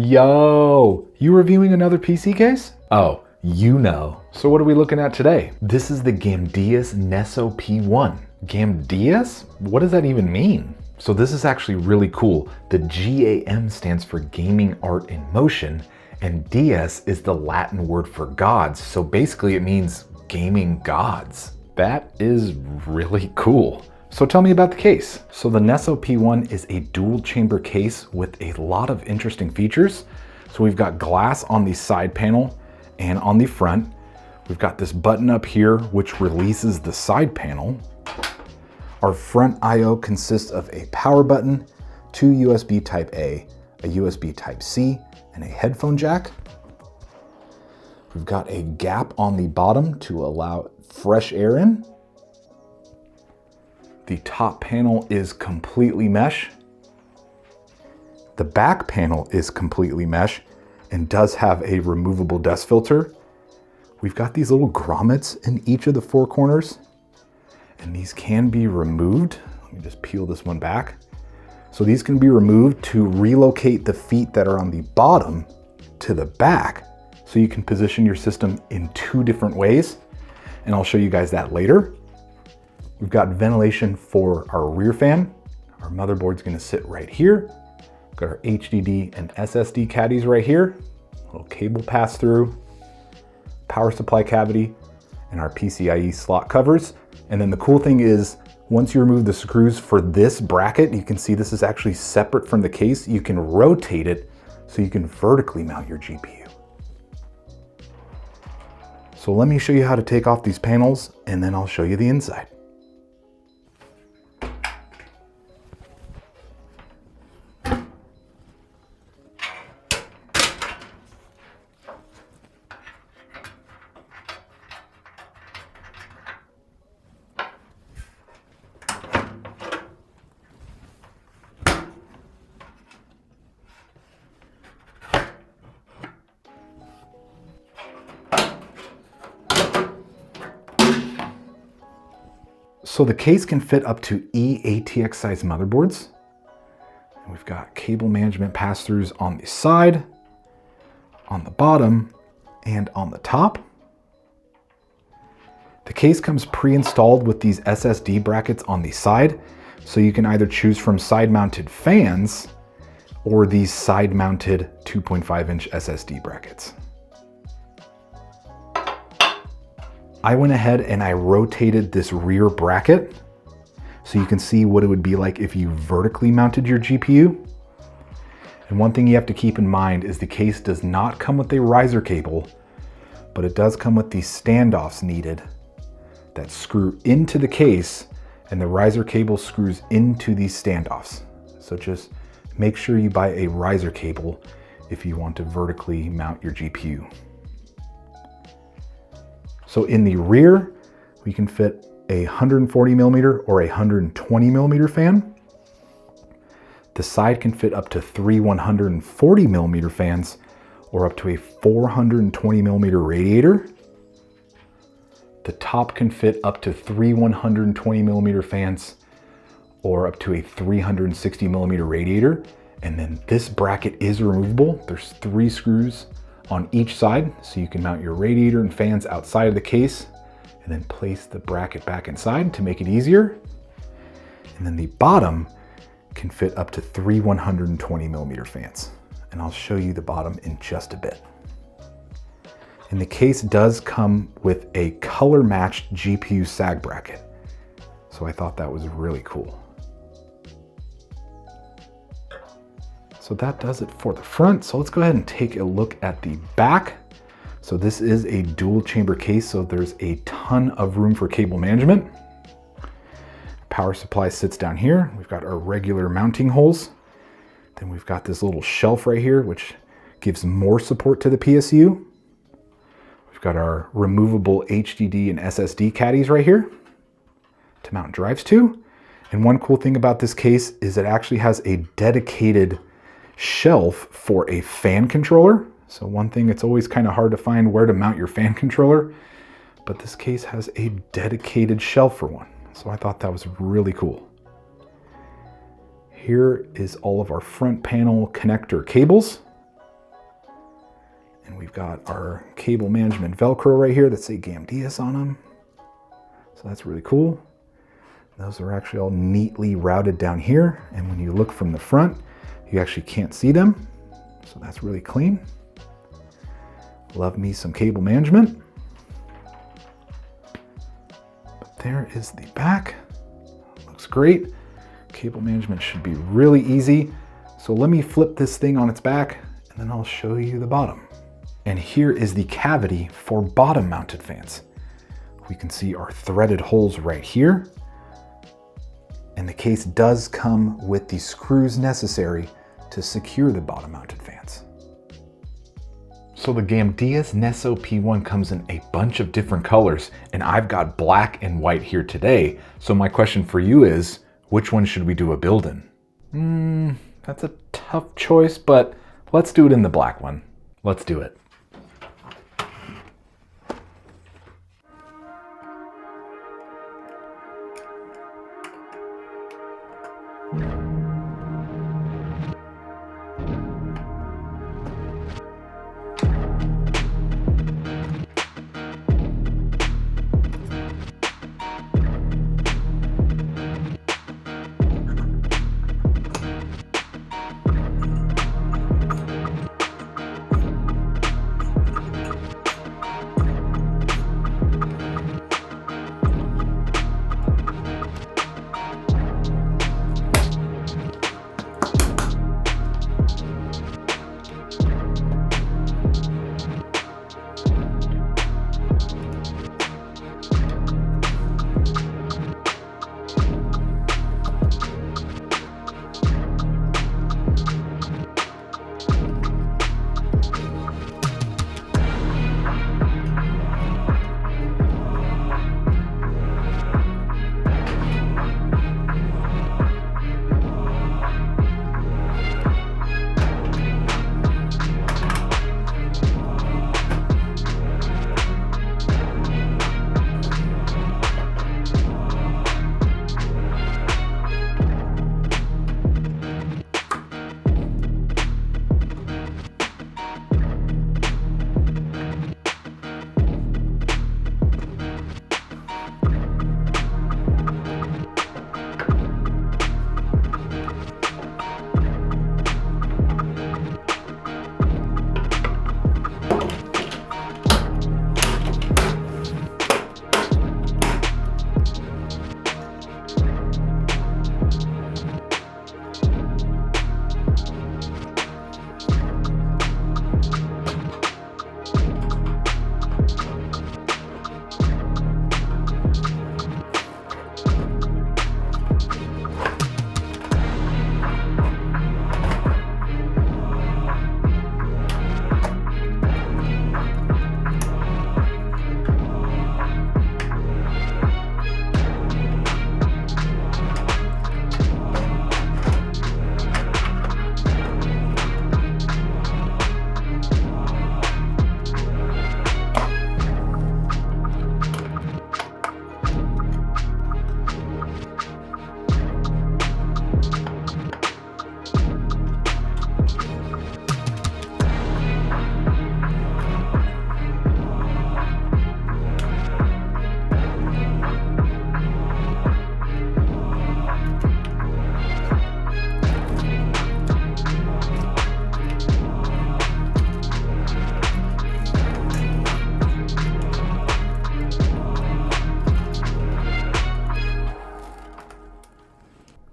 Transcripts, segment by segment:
Yo, you reviewing another PC case? Oh, you know. So what are we looking at today? This is the GAMDIAS Neso P1. GAMDIAS? What does that even mean? So this is actually really cool. The GAM stands for Gaming Art in Motion, and Dias is the Latin word for gods. So basically it means gaming gods. That is really cool. So tell me about the case. So the Neso P1 is a dual chamber case with a lot of interesting features. So we've got glass on the side panel and on the front. We've got this button up here which releases the side panel. Our front I/O consists of a power button, two USB Type A, a USB Type C, and a headphone jack. We've got a gap on the bottom to allow fresh air in. The top panel is completely mesh. The back panel is completely mesh and does have a removable dust filter. We've got these little grommets in each of the four corners, and these can be removed. Let me just peel this one back. So these can be removed to relocate the feet that are on the bottom to the back, so you can position your system in two different ways, and I'll show you guys that later. We've got ventilation for our rear fan. Our motherboard's gonna sit right here. We've got our HDD and SSD caddies right here. Little cable pass through, power supply cavity, and our PCIe slot covers. And then the cool thing is, once you remove the screws for this bracket, you can see this is actually separate from the case. You can rotate it so you can vertically mount your GPU. So let me show you how to take off these panels, and then I'll show you the inside. So the case can fit up to eATX size motherboards. And we've got cable management pass-throughs on the side, on the bottom, and on the top. The case comes pre-installed with these SSD brackets on the side, so you can either choose from side-mounted fans or these side-mounted 2.5-inch SSD brackets. I went ahead and I rotated this rear bracket so you can see what it would be like if you vertically mounted your GPU. And one thing you have to keep in mind is the case does not come with a riser cable, but it does come with these standoffs needed that screw into the case, and the riser cable screws into these standoffs. So just make sure you buy a riser cable if you want to vertically mount your GPU. So in the rear, we can fit a 140 millimeter or a 120 millimeter fan. The side can fit up to three 140 millimeter fans or up to a 420 millimeter radiator. The top can fit up to three 120 millimeter fans or up to a 360 millimeter radiator. And then this bracket is removable. There's three screws on each side, so you can mount your radiator and fans outside of the case and then place the bracket back inside to make it easier. And then the bottom can fit up to three 120 millimeter fans. And I'll show you the bottom in just a bit. And the case does come with a color matched GPU sag bracket. So I thought that was really cool. So that does it for the front. So let's go ahead and take a look at the back. So this is a dual chamber case, so there's a ton of room for cable management. Power supply sits down here. We've got our regular mounting holes. Then we've got this little shelf right here, which gives more support to the PSU. We've got our removable HDD and SSD caddies right here to mount drives to. And one cool thing about this case is it actually has a dedicated shelf for a fan controller. So one thing, it's always kind of hard to find where to mount your fan controller, but this case has a dedicated shelf for one. So I thought that was really cool. Here is all of our front panel connector cables. And we've got our cable management Velcro right here that say GAMDIAS on them. So that's really cool. Those are actually all neatly routed down here. And when you look from the front, you actually can't see them. So that's really clean. Love me some cable management. But there is the back. Looks great. Cable management should be really easy. So let me flip this thing on its back and then I'll show you the bottom. And here is the cavity for bottom mounted fans. We can see our threaded holes right here. And the case does come with the screws necessary to secure the bottom mounted fans. So the GAMDIAS Neso P1 comes in a bunch of different colors, and I've got black and white here today. So my question for you is, which one should we do a build in? That's a tough choice, but let's do it in the black one. Let's do it.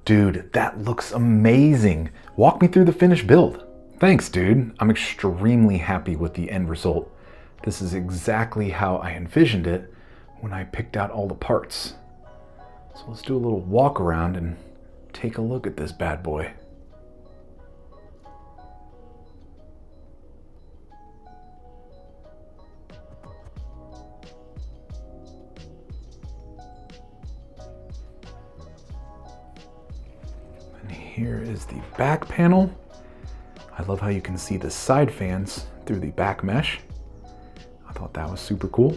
Dude, that looks amazing. Walk me through the finished build. Thanks, dude. I'm extremely happy with the end result. This is exactly how I envisioned it when I picked out all the parts. So let's do a little walk around and take a look at this bad boy. And here is the back panel. I love how you can see the side fans through the back mesh. I thought that was super cool.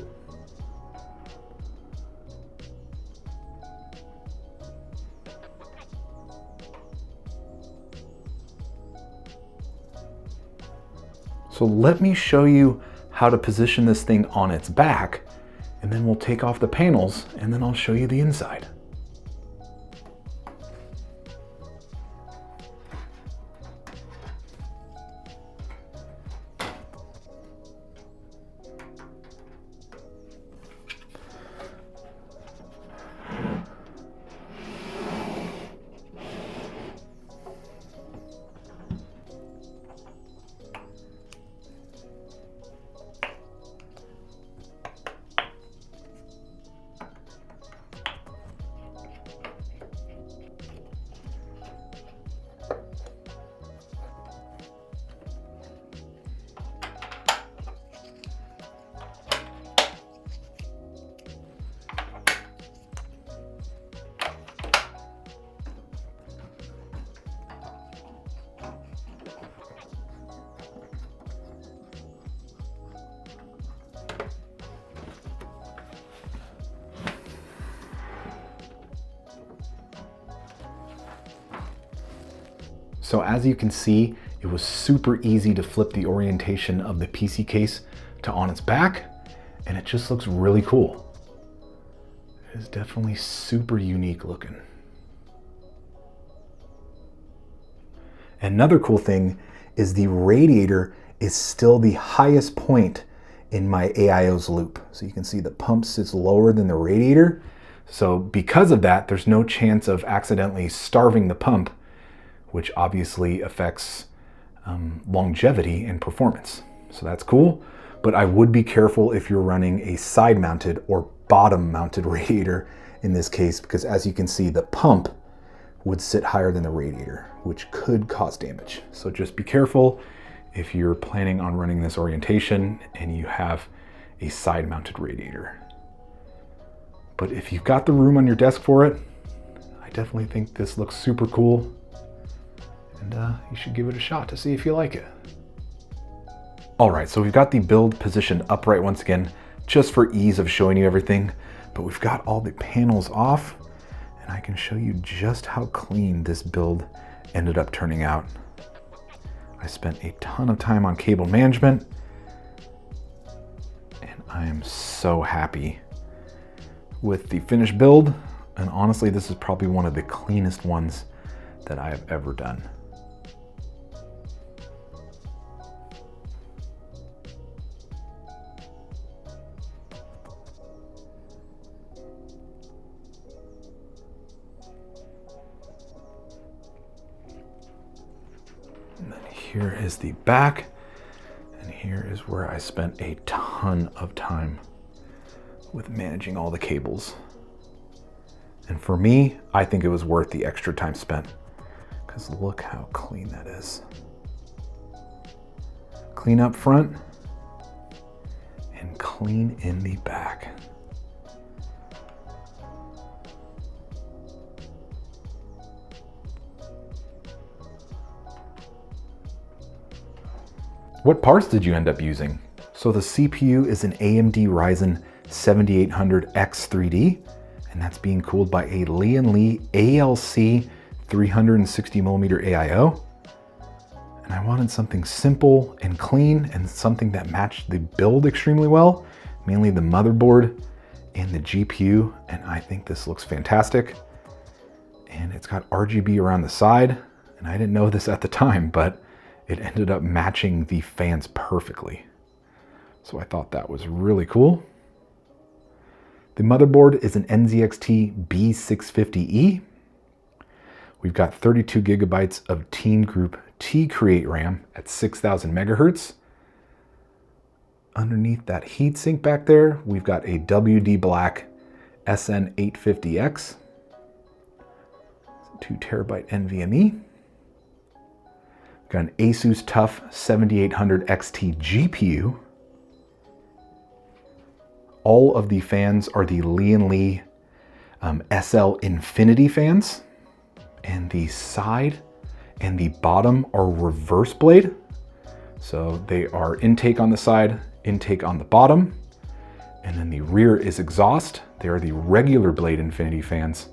So let me show you how to position this thing on its back, and then we'll take off the panels and then I'll show you the inside. So as you can see, it was super easy to flip the orientation of the PC case to on its back, and it just looks really cool. It is definitely super unique looking. Another cool thing is the radiator is still the highest point in my AIO's loop. So you can see the pump sits lower than the radiator. So because of that, there's no chance of accidentally starving the pump, which obviously affects longevity and performance. So that's cool, but I would be careful if you're running a side mounted or bottom mounted radiator in this case, because as you can see, the pump would sit higher than the radiator, which could cause damage. So just be careful if you're planning on running this orientation and you have a side mounted radiator. But if you've got the room on your desk for it, I definitely think this looks super cool. And you should give it a shot to see if you like it. All right, so we've got the build positioned upright once again, just for ease of showing you everything, but we've got all the panels off, and I can show you just how clean this build ended up turning out. I spent a ton of time on cable management, and I am so happy with the finished build, and honestly, this is probably one of the cleanest ones that I have ever done. And then here is the back, and here is where I spent a ton of time with managing all the cables. And for me, I think it was worth the extra time spent, because look how clean that is. Clean up front and clean in the back. What parts did you end up using? So the CPU is an AMD Ryzen 7800X3D, and that's being cooled by a Lee & Lee ALC 360mm AIO. And I wanted something simple and clean and something that matched the build extremely well, mainly the motherboard and the GPU, and I think this looks fantastic. And it's got RGB around the side, and I didn't know this at the time, but it ended up matching the fans perfectly. So I thought that was really cool. The motherboard is an NZXT B650E. We've got 32 gigabytes of Team Group T-Create RAM at 6,000 megahertz. Underneath that heatsink back there, we've got a WD Black SN850X, 2 terabyte NVMe. Got an Asus TUF 7800 XT GPU. All of the fans are the Lee & Lee SL Infinity fans, and the side and the bottom are reverse blade. So they are intake on the side, intake on the bottom, and then the rear is exhaust. They are the regular blade Infinity fans,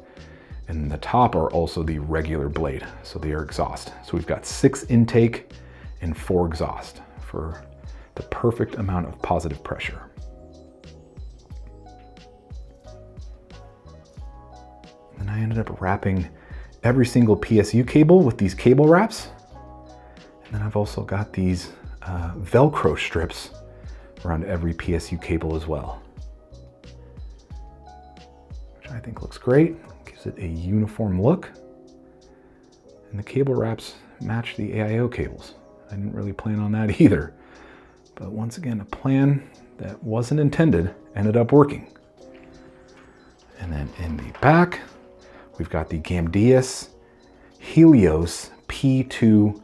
and the top are also the regular blade, so they are exhaust. So we've got 6 intake and 4 exhaust for the perfect amount of positive pressure. And I ended up wrapping every single PSU cable with these cable wraps. And then I've also got these Velcro strips around every PSU cable as well, which I think looks great. Gives it a uniform look. And the cable wraps match the AIO cables. I didn't really plan on that either. But once again, a plan that wasn't intended ended up working. And then in the back, we've got the GAMDIAS Helios P2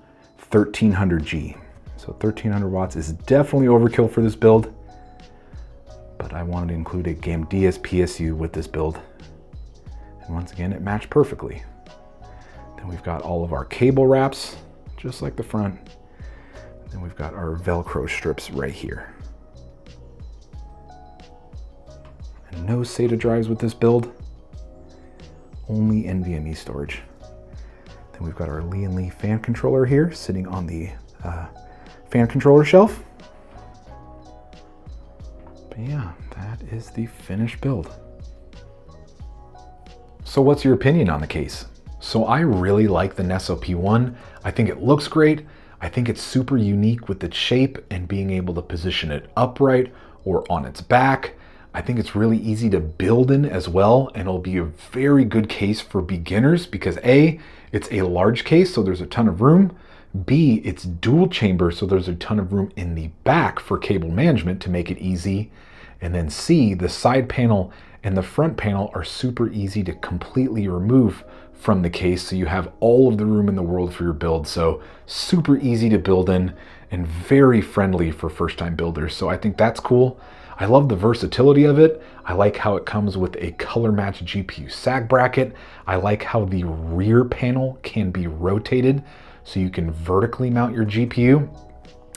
1300G. So 1300 watts is definitely overkill for this build, but I wanted to include a GAMDIAS PSU with this build. And once again, it matched perfectly. Then we've got all of our cable wraps, just like the front. Then we've got our Velcro strips right here. And no SATA drives with this build, only NVMe storage. Then we've got our Lee & Lee fan controller here, sitting on the fan controller shelf. But yeah, that is the finished build. So what's your opinion on the case? So I really like the Neso P1. I think it looks great. I think it's super unique with its shape and being able to position it upright or on its back. I think it's really easy to build in as well, and it'll be a very good case for beginners because A, it's a large case, so there's a ton of room. B, it's dual chamber, so there's a ton of room in the back for cable management to make it easy. And then C, the side panel and the front panel are super easy to completely remove from the case, so you have all of the room in the world for your build. So super easy to build in and very friendly for first-time builders. So I think that's cool. I love the versatility of it. I like how it comes with a color-matched GPU sag bracket. I like how the rear panel can be rotated so you can vertically mount your GPU.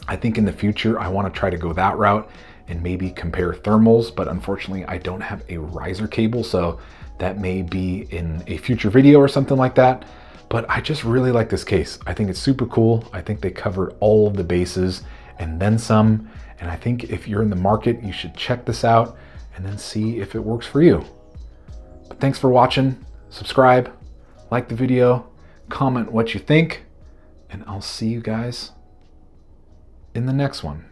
I think in the future, I want to try to go that route and maybe compare thermals, but unfortunately I don't have a riser cable, so that may be in a future video or something like that. But I just really like this case. I think it's super cool. I think they covered all of the bases and then some. And I think if you're in the market, you should check this out and then see if it works for you. But thanks for watching. Subscribe, like the video, comment what you think, and I'll see you guys in the next one.